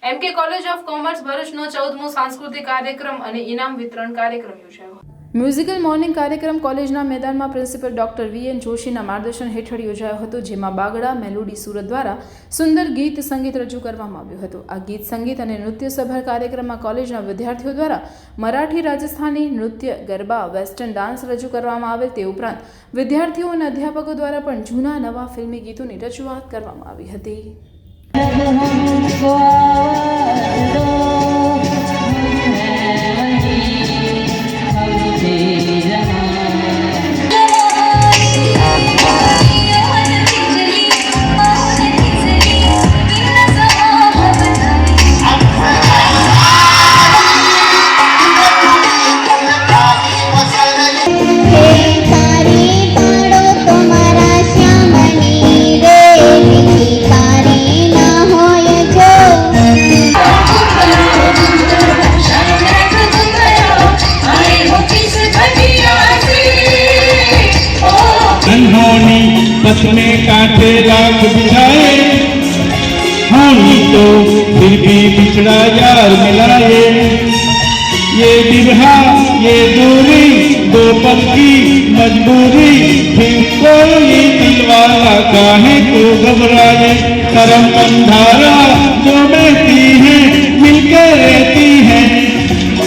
એમકે college of commerce ભરૂચનો 14મો સાંસ્કૃતિક કાર્યક્રમ અને ઇનામ વિતરણ કાર્યક્રમ યોજાયો। મ્યુઝિકલ મોર્નિંગ કાર્યક્રમ કોલેજના મેદાનમાં પ્રિન્સિપલ ડોક્ટર વીએન જોશીના માર્ગદર્શન હેઠળ યોજાયો હતો, જેમાં બાગડા મેલોડી સુરત દ્વારા સુંદર ગીત સંગીત રજૂ કરવામાં આવ્યું હતું। આ ગીત સંગીત અને નૃત્ય સભા કાર્યક્રમમાં કોલેજના વિદ્યાર્થીઓ દ્વારા મરાઠી, રાજસ્થાની નૃત્ય, ગરબા, વેસ્ટર્ન ડાન્સ રજૂ કરવામાં આવેલ। તે ઉપરાંત વિદ્યાર્થીઓ અને અધ્યાપકો દ્વારા પણ જૂના નવા ફિલ્મી ગીતોની રજૂઆત કરવામાં આવી હતી। पथ में कांटे लाख बिछाए, होनी तो फिर भी बिछड़ा यार मिलाए। ये बिरहा ये दूरी दो पल की मजबूरी, फिर कोई दिलवाला काहे को घबराए। करम बंधा